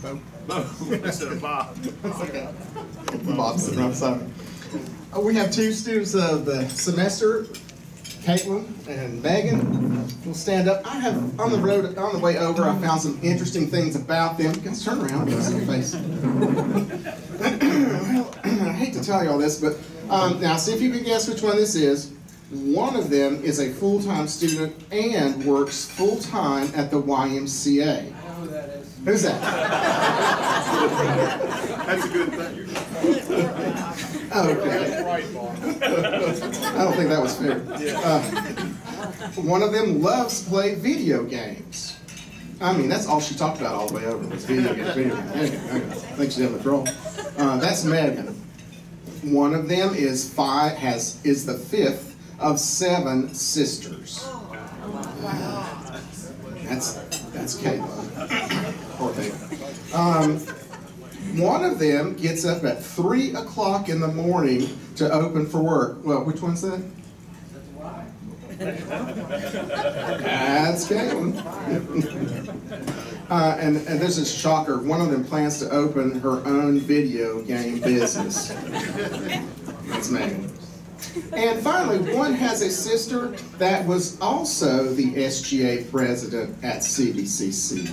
Instead of Bob. Bob's sitting right beside me. We have two students of the semester, Caitlin and Megan. Will stand up. I have on the road, on the way over, I found some interesting things about them. You guys turn around, I can see your face. Well, I hate to tell you all this, but now see if you can guess which one this is. One of them is a full-time student and works full-time at the YMCA. I know who that is. Who's that? That's a good thing. Okay. Right, Bob. I don't think that was fair. One of them loves to play video games. I mean, that's all she talked about all the way over was video games. Video games. I think she's on the draw. That's Megan. One of them is the fifth of 7 sisters. That's Caitlin. Poor thing. One of them gets up at 3 o'clock in the morning to open for work. Well, which one's that? That's Caitlin. And this is a shocker. One of them plans to open her own video game business. That's Megan. And finally, one has a sister that was also the SGA president at CVCC.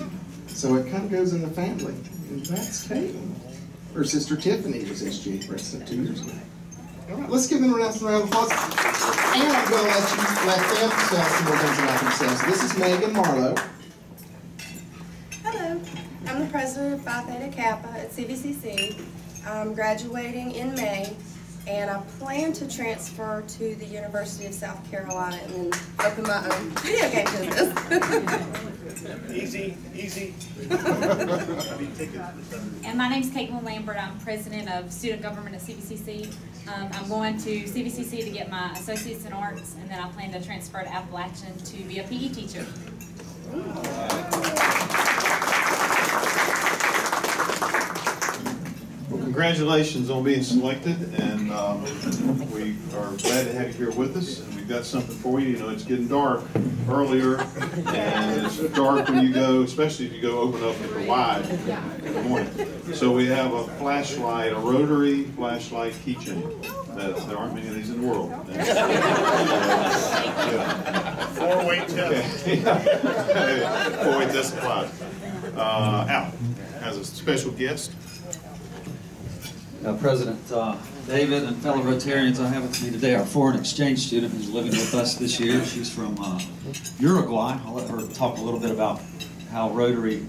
So it kind of goes in the family. And that's Caitlin. Her sister Tiffany was SGA president 2 years ago. All right, let's give them a round of applause. And I'm going to let them tell some more things about themselves. This is Megan Marlowe. Hello, I'm the president of Phi Theta Kappa at CVCC. I'm graduating in May, and I plan to transfer to the University of South Carolina and then open my own video game business. Easy, easy. And my name's Caitlin Lambert. I'm president of student government at CVCC. I'm going to CVCC to get my associates in arts, and then I plan to transfer to Appalachian to be a PE teacher. Well, congratulations on being selected, and we are glad to have you here with us. And we've got something for you. You know, it's getting dark earlier, and it's dark when you go, especially if you go open up at the wide in the morning. So we have a flashlight, a rotary flashlight keychain. There aren't many of these in the world. Four-way test. Four-way test applied. Al has a special guest. President David and fellow Rotarians, I have with me today our foreign exchange student who's living with us this year. She's from Uruguay. I'll let her talk a little bit about how Rotary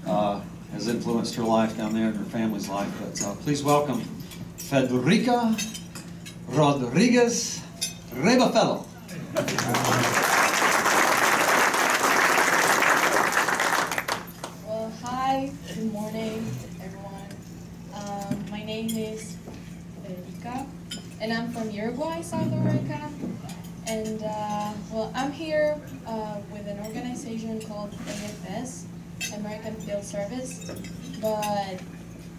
has influenced her life down there and her family's life. But please welcome Federica Rodriguez Rebafello. Well, hi, good morning, everyone. My name is Federica, and I'm from Uruguay, South America. And well, I'm here with an organization called AFS, American Field Service. But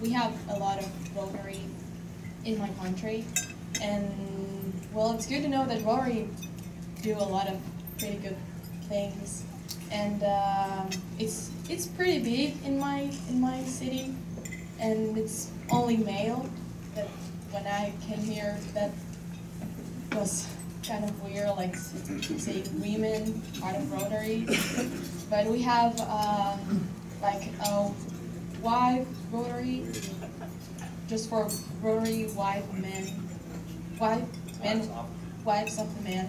we have a lot of Rotary in my country, and well, it's good to know that Rotary do a lot of pretty good things, and it's pretty big in my city, and it's only male. That when I came here, that was kind of weird, like say women part of Rotary, but we have like a wife Rotary, just for Rotary wives of the men,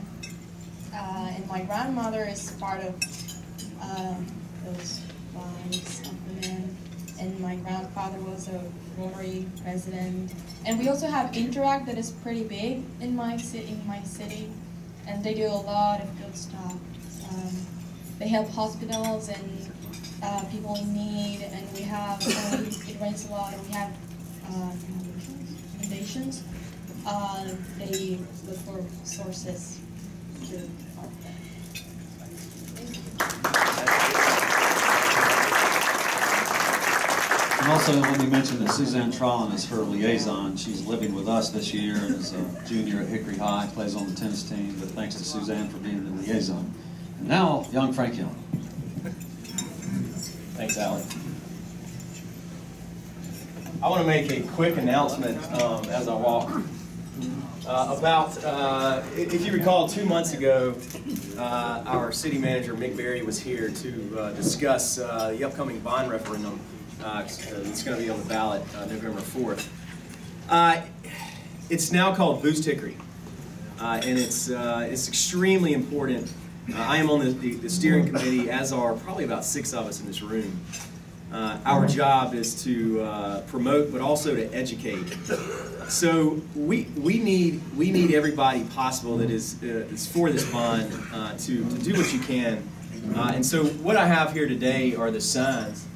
and my grandmother is part of those wives of the men, and my grandfather was a Rotary president. And we also have Interact that is pretty big in my city, and they do a lot of good stuff. They help hospitals and people in need, and we have it rains a lot, and we have foundations. They look for sources to help them. And also, let me mention that Suzanne Trollin is her liaison. She's living with us this year and is a junior at Hickory High, plays on the tennis team, but thanks to Suzanne for being the liaison. And now, young Frank Hill. Thanks, Alan. I want to make a quick announcement as I walk. If you recall, 2 months ago, our city manager, Mick Berry, was here to discuss the upcoming bond referendum. It's going to be on the ballot November 4th. It's now called Boost Hickory, and it's extremely important. I am on the steering committee, as are probably about 6 of us in this room. Our job is to promote, but also to educate. So we need everybody possible that is for this bond to do what you can. And so what I have here today are the signs,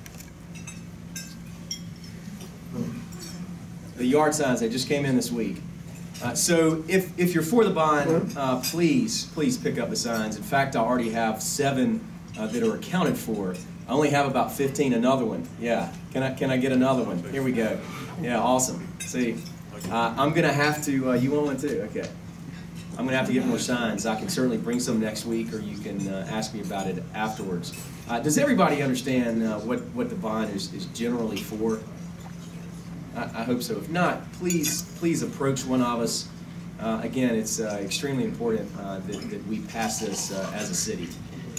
the yard signs that just came in this week. So if you're for the bond, please pick up the signs. In fact, I already have 7 that are accounted for. I only have about 15. Another one. Yeah. Can I get another one? Here we go. Yeah. Awesome. See, I'm gonna have to. You want one too? Okay. I'm gonna have to get more signs. I can certainly bring some next week, or you can ask me about it afterwards. Does everybody understand what the bond is generally for? I hope so. If not, please approach one of us. Again, it's extremely important that we pass this as a city.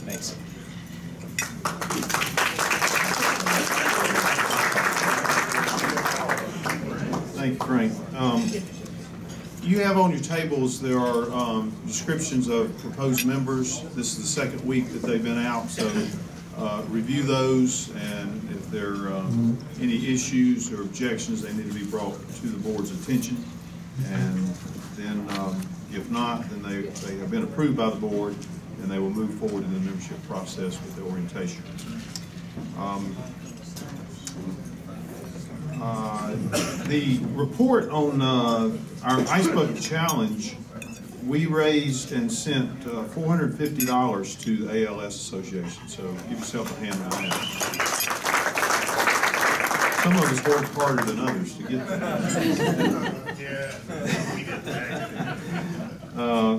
Thanks. Thank you, Frank. You have on your tables, there are descriptions of proposed members. This is the 2nd week that they've been out, so review those, and if there are any issues or objections, they need to be brought to the board's attention. And then if not, then they have been approved by the board, and they will move forward in the membership process with the orientation. The report on our Ice Bucket Challenge, we raised and sent $450 to the ALS Association, so give yourself a hand on that. Some of us worked harder than others to get that.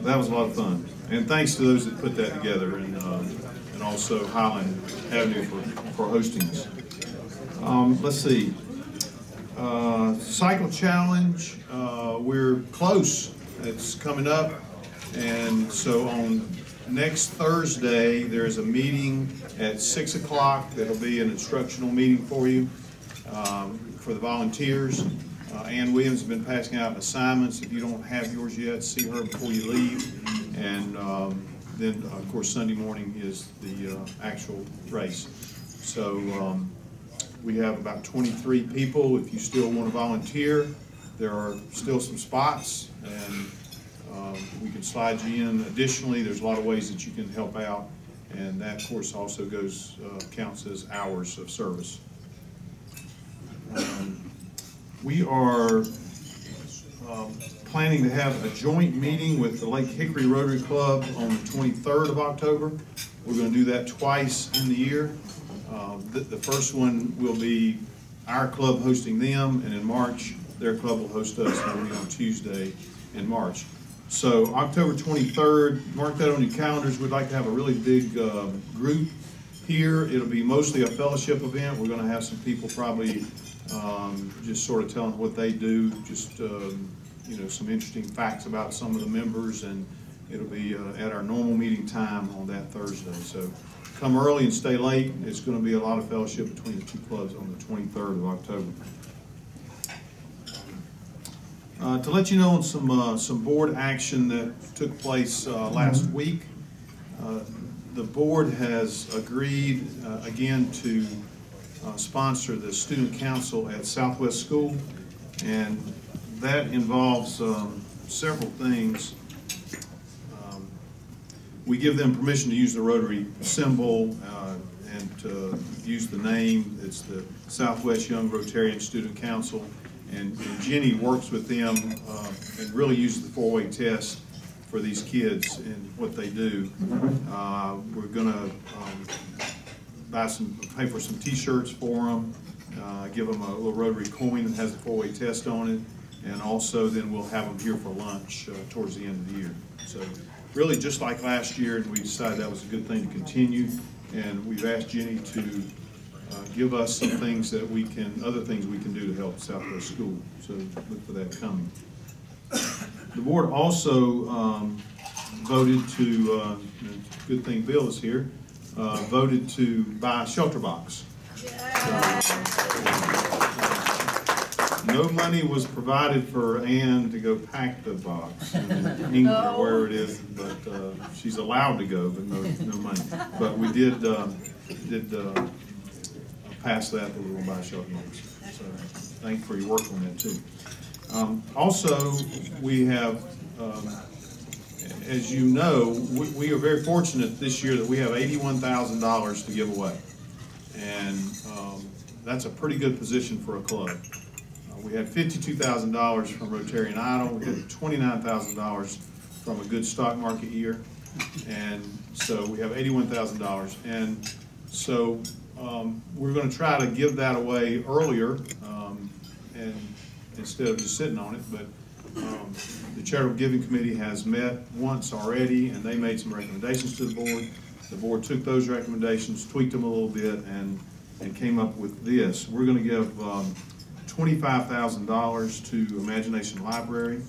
That was a lot of fun. And thanks to those that put that together, and also Highland Avenue for hosting us. Let's see. Cycle Challenge, we're close. It's coming up. And so on next Thursday, there's a meeting at 6 o'clock. That'll be an instructional meeting for you, for the volunteers. Ann Williams has been passing out assignments. If you don't have yours yet, see her before you leave. And then, of course, Sunday morning is the actual race. So we have about 23 people. If you still want to volunteer, there are still some spots, and we can slide you in. Additionally, there's a lot of ways that you can help out, and that, of course, also counts as hours of service. We are planning to have a joint meeting with the Lake Hickory Rotary Club on the 23rd of October. We're going to do that twice in the year. The first one will be our club hosting them, and in March, their club will host us. That'll be on Tuesday in March. So October 23rd, mark that on your calendars. We'd like to have a really big group here. It'll be mostly a fellowship event. We're going to have some people probably just sort of telling what they do, just you know, some interesting facts about some of the members, and it'll be at our normal meeting time on that Thursday. So come early and stay late. It's going to be a lot of fellowship between the 2 clubs on the 23rd of October. To let you know on some board action that took place last week, the board has agreed again to sponsor the student council at Southwest School, and that involves several things. We give them permission to use the Rotary symbol and to use the name. It's the Southwest Young Rotarian Student Council, and Jenny works with them and really uses the 4-way test for these kids and what they do. We're going to pay for some T-shirts for them, give them a little Rotary coin that has the 4-way test on it, and also then we'll have them here for lunch towards the end of the year. So really just like last year, and we decided that was a good thing to continue, and we've asked Jenny to give us some things that we can, other things we can do to help Southwest School. So look for that coming. The board also voted to, good thing Bill is here, voted to buy a shelter box. No money was provided for Ann to go pack the box in England or wherever it is, but she's allowed to go, but no money. But we did pass that we will buy a shelter box. So thank you for your work on that too. Also, we have, as you know, we are very fortunate this year that we have $81,000 to give away, and that's a pretty good position for a club. We had $52,000 from Rotary and Idle. We had $29,000 from a good stock market year, and so we have $81,000. And so we're going to try to give that away earlier, and instead of just sitting on it. But the Charitable Giving Committee has met once already, and they made some recommendations to the board. The board took those recommendations, tweaked them a little bit, and came up with this. We're going to give $25,000 to Imagination Library.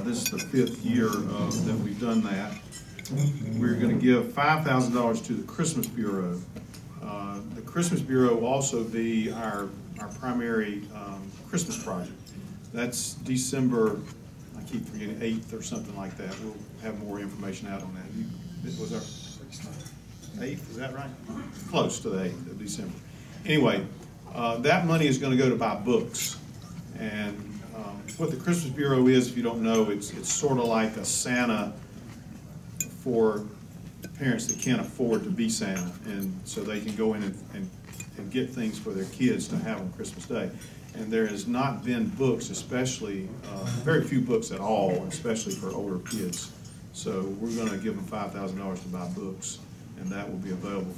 This is the 5th year that we've done that. We're going to give $5,000 to the Christmas Bureau. The Christmas Bureau will also be our primary Christmas project. That's December, I keep forgetting, 8th or something like that. We'll have more information out on that. It was our 8th, is that right? Close to the 8th of December. Anyway, that money is going to go to buy books. And what the Christmas Bureau is, if you don't know, it's sort of like a Santa for parents that can't afford to be Santa, and so they can go in and get things for their kids to have on Christmas Day. And there has not been books, especially, very few books at all, especially for older kids. So we're going to give them $5,000 to buy books, and that will be available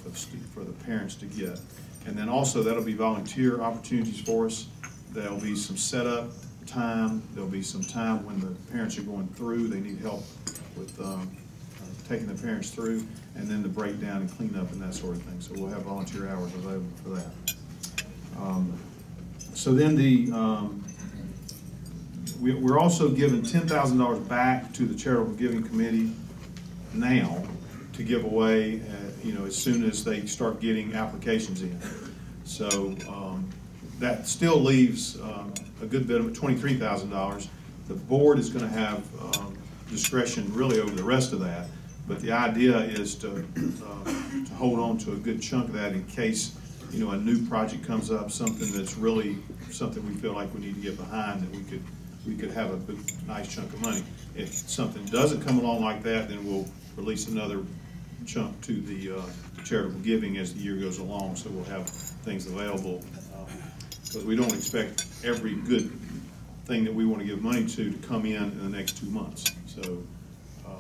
for the parents to get. And then also that'll be volunteer opportunities for us. There'll be some setup time. There'll be some time when the parents are going through. They need help with taking the parents through, and then the breakdown and cleanup and that sort of thing. So we'll have volunteer hours available for that. So then we're also giving $10,000 back to the Charitable Giving Committee now to give away, as soon as they start getting applications in. So that still leaves a good bit of $23,000. The board is going to have discretion really over the rest of that, but the idea is to hold on to a good chunk of that in case a new project comes up, something that's really something we feel like we need to get behind, that we could have a good, nice chunk of money. If something doesn't come along like that, then we'll release another chunk to the charitable giving as the year goes along, so we'll have things available, because we don't expect every good thing that we want to give money to come in the next 2 months. So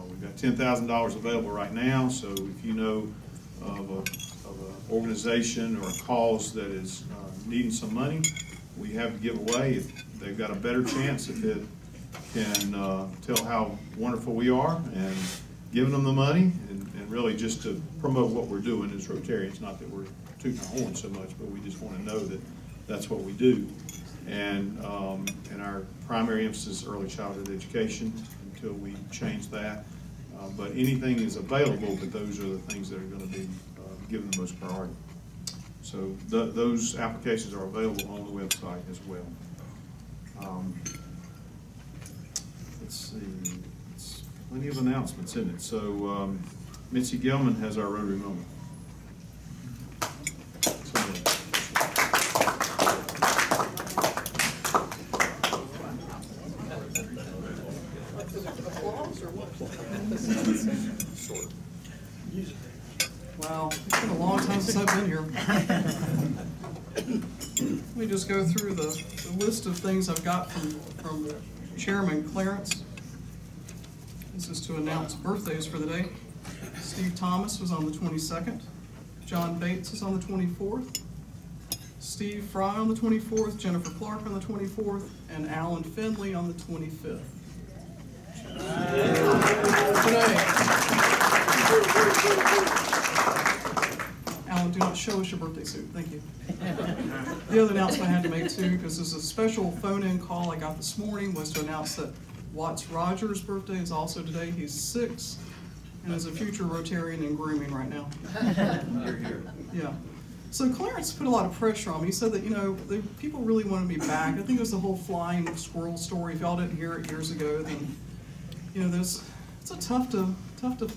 we've got $10,000 available right now, so if you know of an organization or a cause that is needing some money, we have to give away. If they've got a better chance if it can tell how wonderful we are and giving them the money, and really just to promote what we're doing as Rotarians. Not that we're tooting our horn so much, but we just want to know that that's what we do. And our primary emphasis is early childhood education until we change that. But anything is available, but those are the things that are going to be given the most priority. So those applications are available on the website as well. Let's see, it's plenty of announcements in it. So Mitzi Gelman has our Rotary moment. Wow, it's been a long time since I've been here. Let me just go through the list of things I've got from Chairman Clarence. This is to announce birthdays for the day. Steve Thomas was on the 22nd. John Bates is on the 24th. Steve Fry on the 24th. Jennifer Clark on the 24th. And Alan Finley on the 25th. Alan do not show us your birthday suit. Thank you. The other announcement I had to make too, because there's a special phone-in call I got this morning, was to announce that Watts Rogers' birthday is also today. He's 6 and is a future Rotarian in grooming right now. Yeah. So Clarence put a lot of pressure on me. He said that, you know, people really wanted me back. I think it was the whole flying squirrel story. If y'all didn't hear it years ago, then, you know, it's a tough to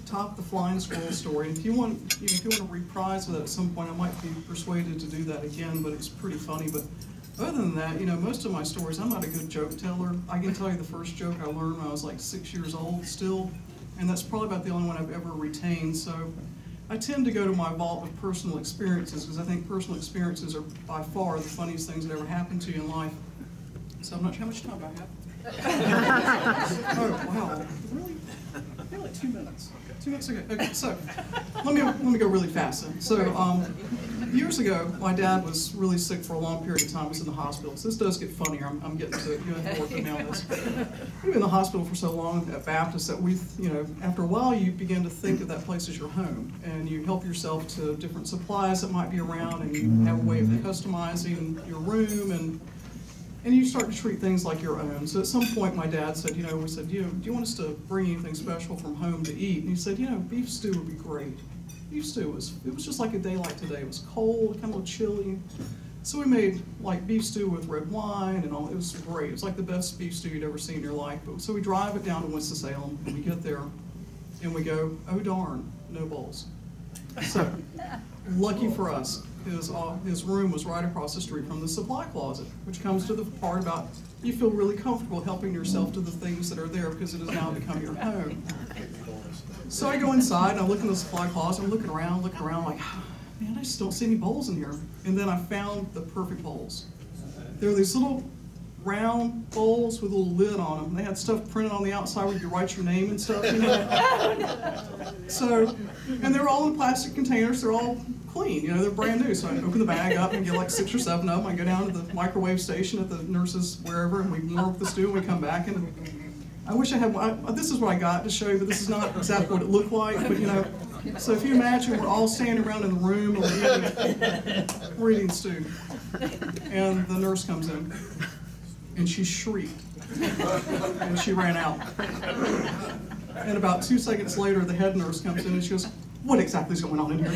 top the flying squirrel story. If you want to reprise that at some point, I might be persuaded to do that again, but it's pretty funny. But other than that, you know, most of my stories, I'm not a good joke teller. I can tell you the first joke I learned when I was like 6 years old still, and that's probably about the only one I've ever retained. So I tend to go to my vault of personal experiences, because I think personal experiences are by far the funniest things that ever happened to you in life. So I'm not sure how much time I have. Oh, wow. Really? Yeah, like 2 minutes. 2 minutes, okay. So let me go really fast then. So years ago, my dad was really sick for a long period of time. He was in the hospital. So this does get funnier. I'm getting to it. You have to work with me on this. We've been in the hospital for so long at Baptist that after a while, you begin to think of that place as your home, and you help yourself to different supplies that might be around, and you have a way of customizing your room, and you start to treat things like your own. So at some point, my dad said, we said, do you want us to bring anything special from home to eat? And he said, beef stew would be great. Beef stew was just like a day like today. It was cold, kind of chilly. So we made like beef stew with red wine and all. It was great. It was like the best beef stew you'd ever seen in your life. So we drive it down to Winston-Salem, and we get there, and we go, oh darn, no bowls. So lucky for us, his room was right across the street from the supply closet, which comes to the part about you feel really comfortable helping yourself to the things that are there because it has now become your home. So I go inside and I look in the supply closet, I'm looking around like, man, I just don't see any bowls in here. And then I found the perfect bowls. There are these little round bowls with a little lid on them. They had stuff printed on the outside where you could write your name and stuff, So, and they're all in plastic containers. They're all clean, they're brand new. So I open the bag up and get like 6 or 7 of them. I go down to the microwave station at the nurses wherever, and we warm up the stew, and we come back. And I wish I had one. This is what I got to show you, but this is not exactly what it looked like. But so if you imagine we're all standing around in the room and we're eating stew, and the nurse comes in, and she shrieked, and she ran out. And about 2 seconds later, the head nurse comes in, and she goes, what exactly is going on in here?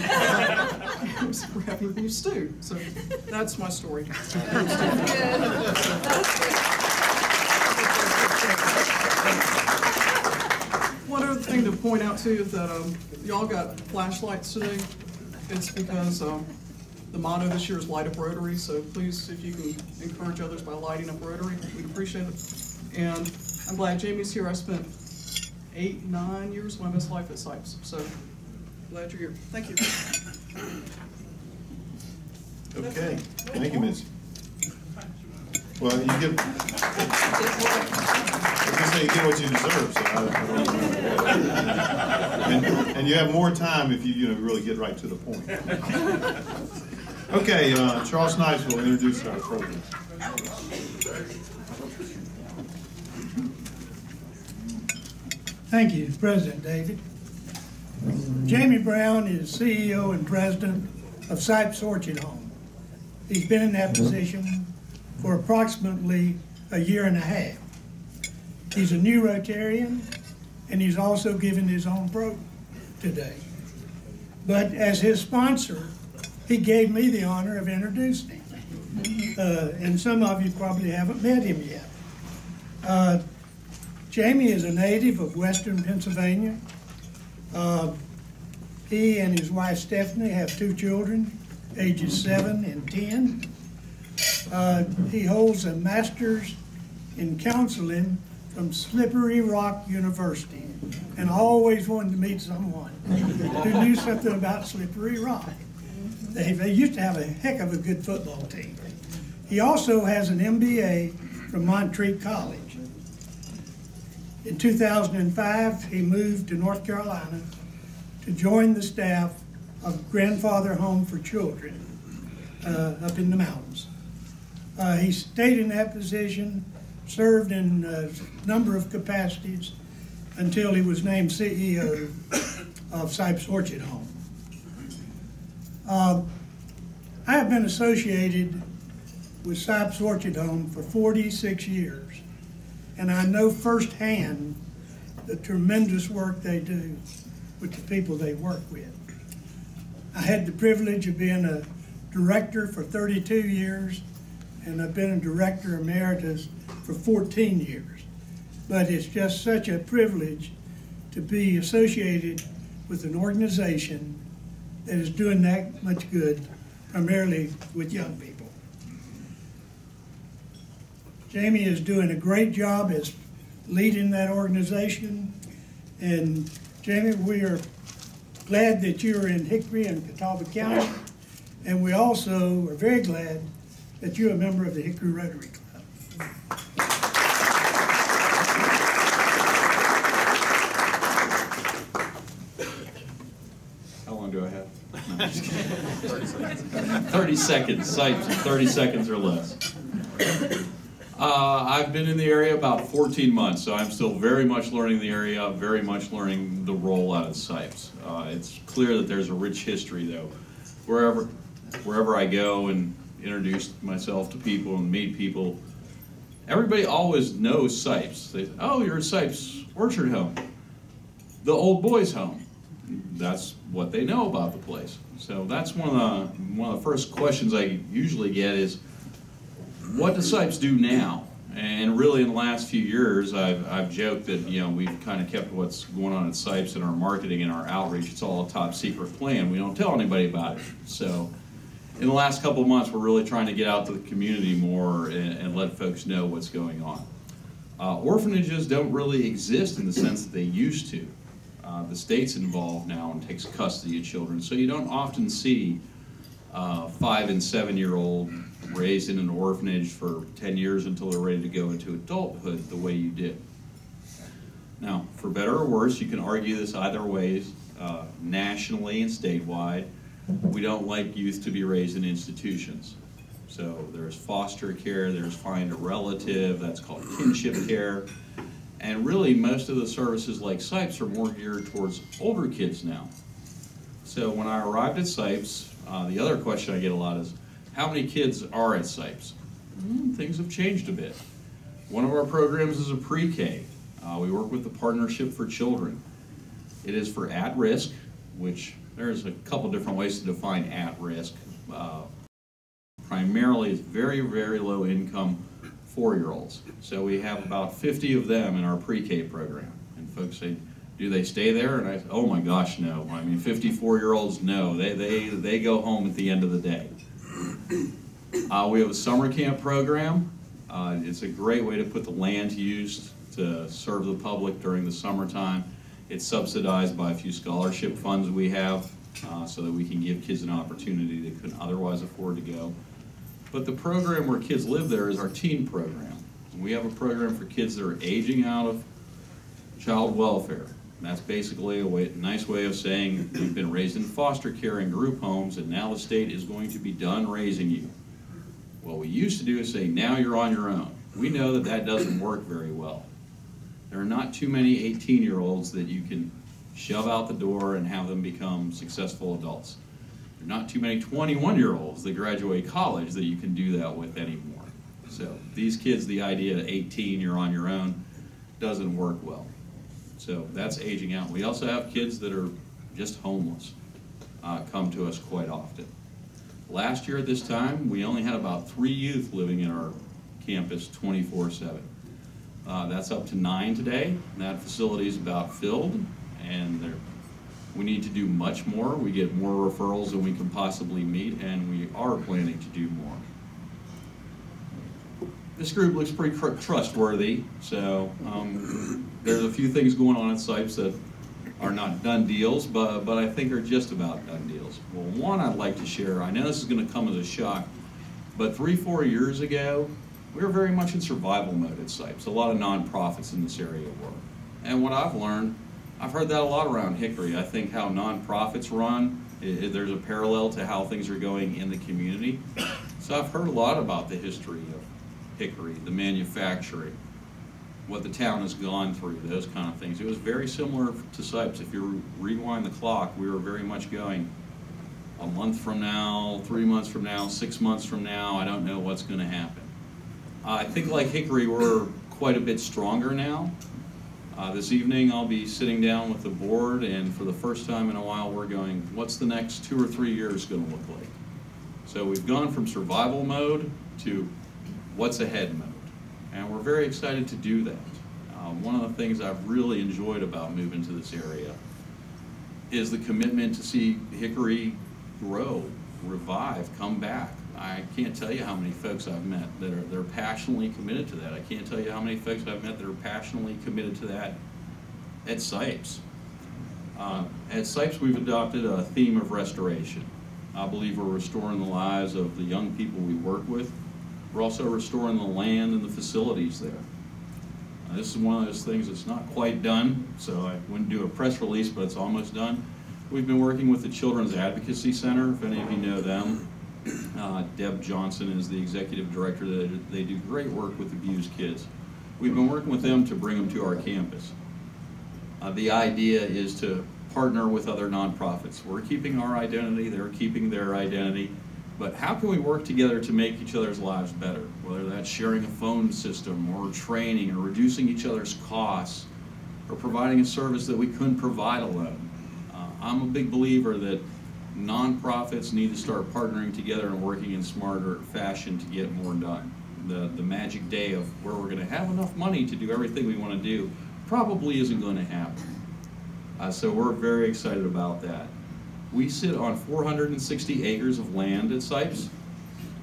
We're having beef stew. So that's my story. One other thing to point out too is that y'all got flashlights today. It's because the motto this year is Light Up Rotary. So please, if you can encourage others by lighting up Rotary, we'd appreciate it. And I'm glad Jamie's here. I spent 8, 9 years of my best life at Sipes. So glad you're here. Thank you. Okay, thank you, Ms. Well, you get what you deserve, so and you have more time if you really get right to the point. Okay, Charles Snipes will introduce our program. Thank you, President David. Jamie Brown is CEO and President of Sipes Orchard Home. He's been in that position for approximately a year and a half. He's a new Rotarian, and he's also given his own program today. But as his sponsor, he gave me the honor of introducing him. And some of you probably haven't met him yet. Jamie is a native of Western Pennsylvania. He and his wife Stephanie have 2 children, ages 7 and 10. He holds a master's in counseling from Slippery Rock University, and I always wanted to meet someone who knew something about Slippery Rock. They used to have a heck of a good football team. He also has an MBA from Montreat College. In 2005, he moved to North Carolina to join the staff of Grandfather Home for Children up in the mountains. He stayed in that position, served in a number of capacities until he was named CEO of Sipes Orchard Home. I have been associated with Sipes Orchard Home for 46 years, and I know firsthand the tremendous work they do with the people they work with. I had the privilege of being a director for 32 years, and I've been a director emeritus for 14 years. But it's just such a privilege to be associated with an organization that is doing that much good, primarily with young people. Jamie is doing a great job as leading that organization. And Jamie, we are glad that you're in Hickory and Catawba County. And we also are very glad that you're a member of the Hickory Rotary Club. How long do I have? No, I'm just kidding. 30 seconds, Sipes in 30 seconds or less. I've been in the area about 14 months, so I'm still very much learning the area, very much learning the rollout of Sipes. It's clear that there's a rich history, though. Wherever I go and introduce myself to people and meet people, everybody always knows Sipes. They say, oh, you're at Sipes Orchard Home, the old boys' home. That's what they know about the place. So that's one of the first questions I usually get is, what does Sipes do now? And really in the last few years, I've joked that, you know, we've kind of kept what's going on at Sipes in our marketing and our outreach. It's all a top secret plan. We don't tell anybody about it. So in the last couple of months, we're really trying to get out to the community more and let folks know what's going on. Orphanages don't really exist in the sense that they used to. The state's involved now and takes custody of children, so you don't often see 5- and 7-year-old raised in an orphanage for 10 years until they're ready to go into adulthood the way you did. Now, for better or worse, you can argue this either ways, nationally and statewide. We don't like youth to be raised in institutions. So there's foster care, there's find a relative, that's called kinship care. And really, most of the services like Sipes are more geared towards older kids now. So when I arrived at Sipes, the other question I get a lot is, how many kids are at Sipes? Things have changed a bit. One of our programs is a pre-K. We work with the Partnership for Children. It is for at-risk, which there's a couple different ways to define at-risk. Primarily, it's very, very low income 4-year-olds. So we have about 50 of them in our pre-K program. And folks say, do they stay there? And I say, oh my gosh, no. I mean, 54-year-olds, no. They go home at the end of the day. We have a summer camp program. It's a great way to put the land to use to serve the public during the summertime. It's subsidized by a few scholarship funds we have so that we can give kids an opportunity that couldn't otherwise afford to go. But the program where kids live there is our teen program. We have a program for kids that are aging out of child welfare. And that's basically a nice way of saying you've been raised in foster care and group homes, and now the state is going to be done raising you. What we used to do is say, now you're on your own. We know that that doesn't work very well. There are not too many 18-year-olds that you can shove out the door and have them become successful adults. There are not too many 21-year-olds that graduate college that you can do that with anymore. So these kids, the idea of 18, you're on your own, doesn't work well. So that's aging out. We also have kids that are just homeless come to us quite often. Last year at this time, we only had about 3 youth living in our campus 24/7. That's up to 9 today. That facility is about filled, and we need to do much more. We get more referrals than we can possibly meet, and we are planning to do more. This group looks pretty trustworthy, so there's a few things going on at Sipes that are not done deals, but I think are just about done deals. Well, one I'd like to share, I know this is going to come as a shock, but 3-4 years ago, we were very much in survival mode at Sipes. A lot of nonprofits in this area were. And what I've learned, I've heard that a lot around Hickory. I think how nonprofits run, there's a parallel to how things are going in the community. So I've heard a lot about the history of Hickory, the manufacturing, what the town has gone through, those kind of things. It was very similar to Sipes. If you rewind the clock, we were very much going a month from now, 3 months from now, 6 months from now, I don't know what's going to happen. I think like Hickory, we're quite a bit stronger now. This evening I'll be sitting down with the board, and for the first time in a while we're going, what's the next 2 or 3 years going to look like? So we've gone from survival mode to what's ahead mode, and we're very excited to do that. One of the things I've really enjoyed about moving to this area is the commitment to see Hickory grow, revive, come back. I can't tell you how many folks I've met that are passionately committed to that. I can't tell you how many folks I've met that are passionately committed to that at SIPES. At SIPES we've adopted a theme of restoration. I believe we're restoring the lives of the young people we work with. We're also restoring the land and the facilities there. This is one of those things that's not quite done, so I wouldn't do a press release, but it's almost done. We've been working with the Children's Advocacy Center, if any of you know them. Deb Johnson is the executive director. They do great work with abused kids. We've been working with them to bring them to our campus. The idea is to partner with other nonprofits. We're keeping our identity, they're keeping their identity, but how can we work together to make each other's lives better? Whether that's sharing a phone system or training or reducing each other's costs or providing a service that we couldn't provide alone. I'm a big believer that nonprofits need to start partnering together and working in smarter fashion to get more done. The magic day of where we're going to have enough money to do everything we want to do probably isn't going to happen. So we're very excited about that. We sit on 460 acres of land at SIPES.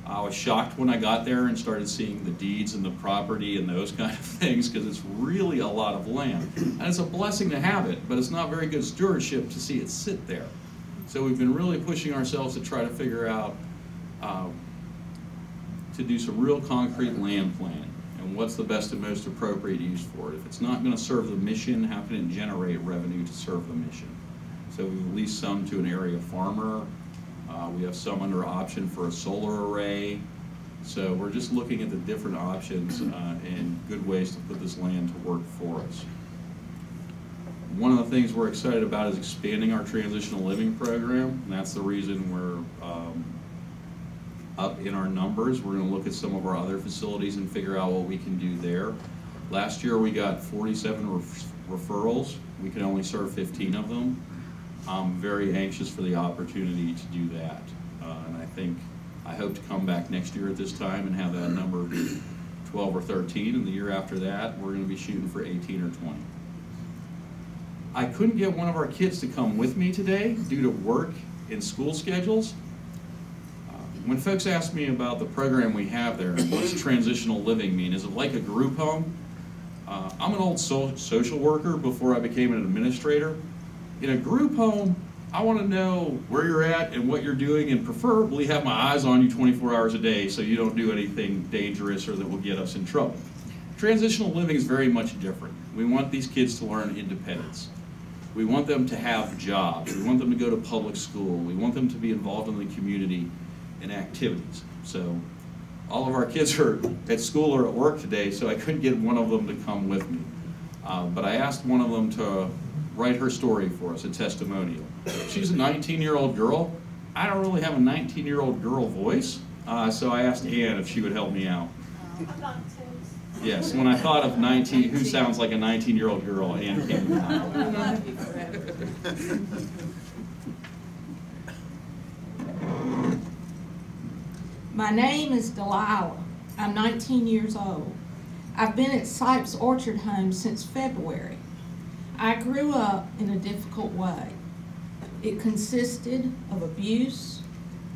I was shocked when I got there and started seeing the deeds and the property and those kind of things, because it's really a lot of land. And it's a blessing to have it, but it's not very good stewardship to see it sit there. So we've been really pushing ourselves to try to figure out to do some real concrete land planning and what's the best and most appropriate use for it. If it's not going to serve the mission, how can it generate revenue to serve the mission? So we've leased some to an area farmer. We have some under option for a solar array. So we're just looking at the different options and good ways to put this land to work for us. One of the things we're excited about is expanding our transitional living program, and that's the reason we're up in our numbers. We're going to look at some of our other facilities and figure out what we can do there. Last year we got 47 referrals. We could only serve 15 of them. I'm very anxious for the opportunity to do that, and I hope to come back next year at this time and have that number be 12 or 13, and the year after that we're going to be shooting for 18 or 20. I couldn't get one of our kids to come with me today due to work and school schedules. When folks ask me about the program we have there and what's transitional living mean, is it like a group home? I'm an old social worker before I became an administrator. In a group home, I want to know where you're at and what you're doing, and preferably have my eyes on you 24 hours a day so you don't do anything dangerous or that will get us in trouble. Transitional living is very much different. We want these kids to learn independence. We want them to have jobs. We want them to go to public school. We want them to be involved in the community and activities. So all of our kids are at school or at work today, so I couldn't get one of them to come with me. But I asked one of them to write her story for us, a testimonial. She's a 19-year-old girl. I don't really have a 19-year-old girl voice, so I asked Ann if she would help me out. Yes, when I thought of 19, who sounds like a 19-year-old girl, Ann came. My name is Delilah. I'm 19 years old. I've been at SIPES Orchard Home since February. I grew up in a difficult way. It consisted of abuse,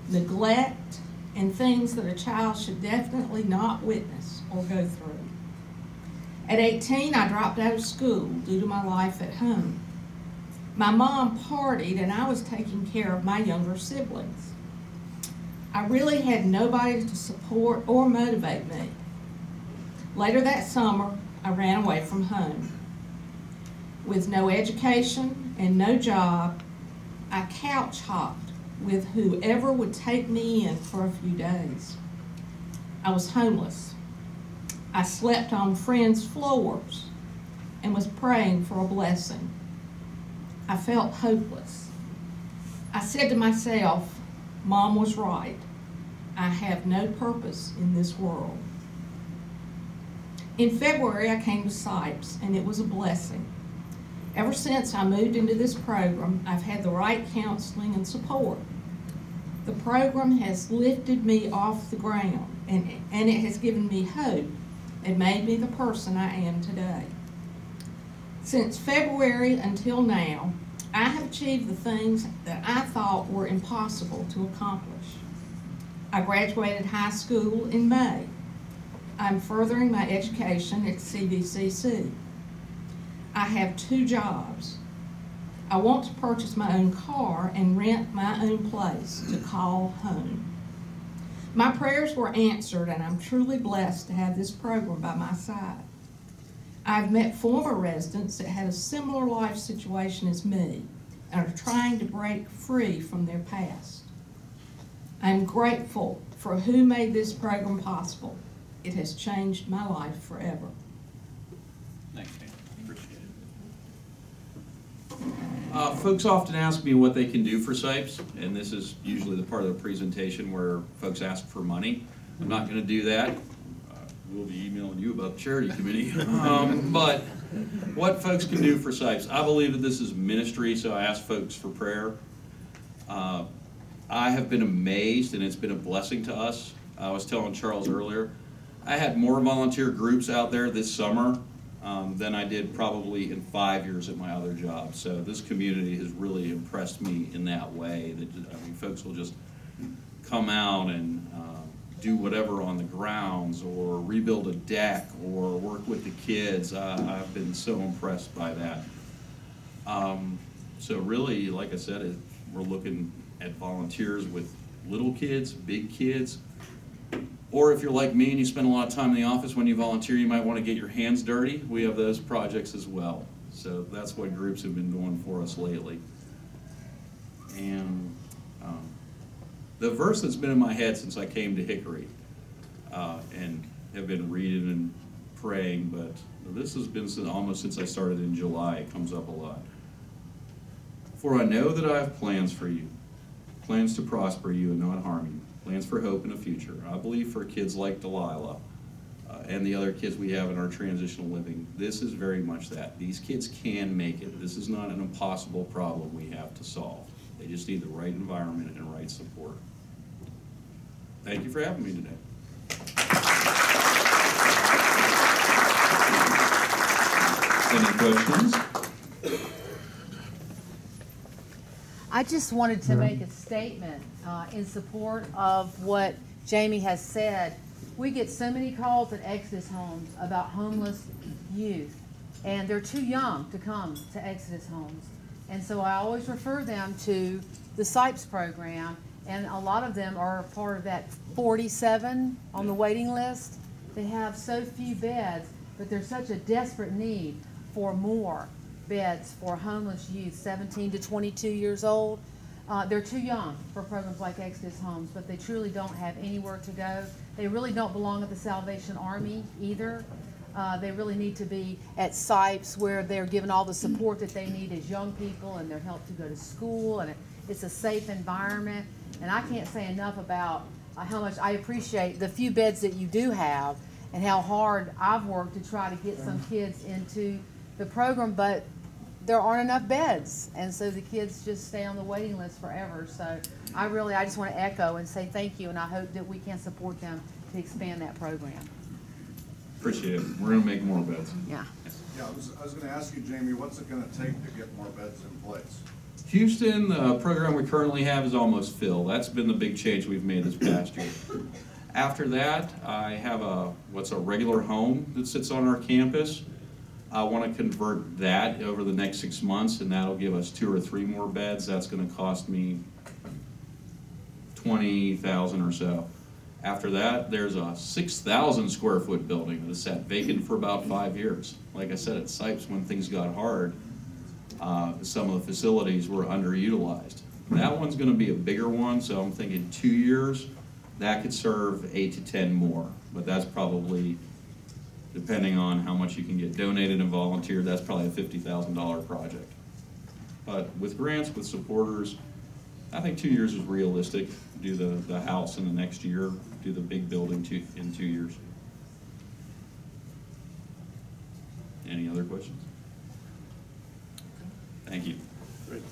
neglect, and things that a child should definitely not witness or go through. At 18, I dropped out of school due to my life at home. My mom partied and I was taking care of my younger siblings. I really had nobody to support or motivate me. Later that summer, I ran away from home. With no education and no job, I couch hopped with whoever would take me in for a few days. I was homeless. I slept on friends' floors and was praying for a blessing. I felt hopeless. I said to myself, Mom was right. I have no purpose in this world. In February, I came to SIPES, and it was a blessing. Ever since I moved into this program, I've had the right counseling and support. The program has lifted me off the ground, and it has given me hope and made me the person I am today. Since February until now, I have achieved the things that I thought were impossible to accomplish. I graduated high school in May. I'm furthering my education at CVCC. I have 2 jobs. I want to purchase my own car and rent my own place to call home. My prayers were answered, and I'm truly blessed to have this program by my side. I've met former residents that had a similar life situation as me and are trying to break free from their past. I'm grateful for who made this program possible. It has changed my life forever. Thanks, Dan. Appreciate it. Folks often ask me what they can do for SIPES, and this is usually the part of the presentation where folks ask for money. I'm not going to do that. We'll be emailing you about the charity committee. But what folks can do for SIPES, I believe that this is ministry, so I ask folks for prayer. I have been amazed, and it's been a blessing to us. I was telling Charles earlier, I had more volunteer groups out there this summer than I did probably in 5 years at my other job. So this community has really impressed me in that way. That, I mean, folks will just come out and do whatever on the grounds, or rebuild a deck, or work with the kids. I've been so impressed by that. So really, like I said, we're looking at volunteers with little kids, big kids, or if you're like me and you spend a lot of time in the office, when you volunteer, you might want to get your hands dirty. We have those projects as well. So that's what groups have been doing for us lately. And the verse that's been in my head since I came to Hickory, and have been reading and praying, but this has been almost since I started in July. It comes up a lot. For I know that I have plans for you, plans to prosper you and not harm you, plans for hope and a future. I believe for kids like Delilah and the other kids we have in our transitional living, this is very much that. These kids can make it. This is not an impossible problem we have to solve. They just need the right environment and right support. Thank you for having me today. Any questions? I just wanted to make a statement in support of what Jamie has said. We get so many calls at Exodus Homes about homeless youth, and they're too young to come to Exodus Homes. And so I always refer them to the SIPES program, and a lot of them are part of that 47 on the waiting list. They have so few beds, but there's such a desperate need for more beds for homeless youth, 17 to 22 years old. They're too young for programs like Exodus Homes, but they truly don't have anywhere to go. They really don't belong at the Salvation Army either. They really need to be at SIPES where they're given all the support that they need as young people, and they're helped to go to school, and it's a safe environment. And I can't say enough about how much I appreciate the few beds that you do have, and how hard I've worked to try to get some kids into the program, but there aren't enough beds, and so the kids just stay on the waiting list forever. So I just want to echo and say thank you, and I hope that we can support them to expand that program. Appreciate it. We're going to make more beds. Yeah. Yeah, I was going to ask you, Jamie, what's it going to take to get more beds in place? Houston, the program we currently have is almost filled. That's been the big change we've made this past year. After that, I have what's a regular home that sits on our campus. I want to convert that over the next 6 months, and that'll give us 2 or 3 more beds. That's going to cost me $20,000 or so. After that, there's a 6,000 square foot building that sat vacant for about 5 years. Like I said, at SIPES, when things got hard, some of the facilities were underutilized. That one's going to be a bigger one, so I'm thinking 2 years. That could serve 8 to 10 more, but that's probably, depending on how much you can get donated and volunteered, that's probably a $50,000 project. But with grants, with supporters, I think 2 years is realistic. do the house in the next year, do the big building in 2 years. Any other questions? Thank you. Great.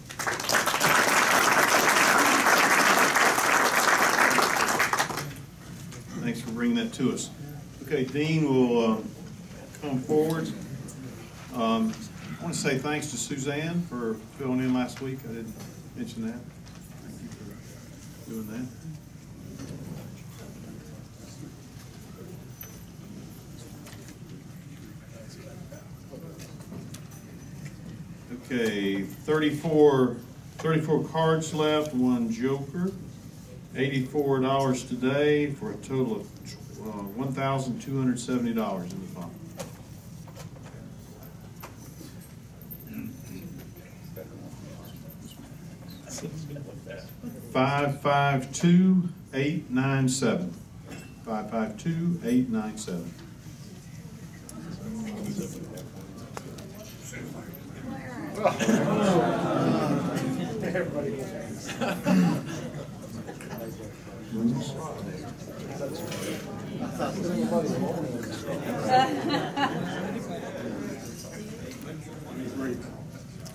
Thanks for bringing that to us. Okay, Dean will come forward. I want to say thanks to Suzanne for filling in last week. I didn't mention that. Thank you for doing that. Okay, 34 cards left, 1 joker, $84 today for a total of $1,270 in the fund. $552,897. 552,897.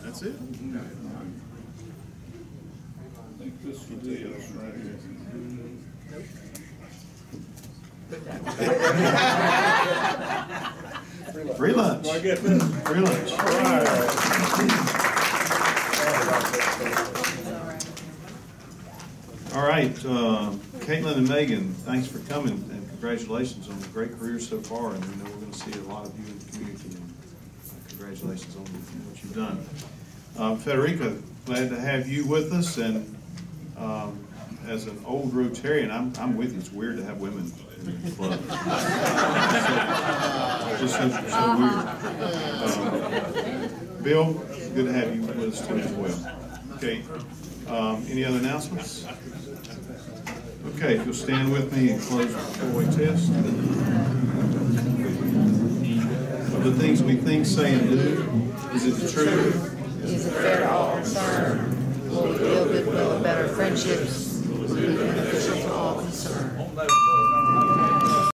That's it. Free lunch. Free lunch. All right, Caitlin and Megan, thanks for coming and congratulations on the great career so far. And we know we're going to see a lot of you in the community. And congratulations on what you've done. Federica, glad to have you with us. And as an old Rotarian, I'm with you. It's weird to have women in the club. Just so weird. Bill, good to have you with us too as well. Okay. Any other announcements? Okay, if you'll stand with me and close the four-way test. Of the things we think, say, and do, is it the truth? Is it fair to all concerned? Will we feel goodwill and better friendships? Will be beneficial to all concerned?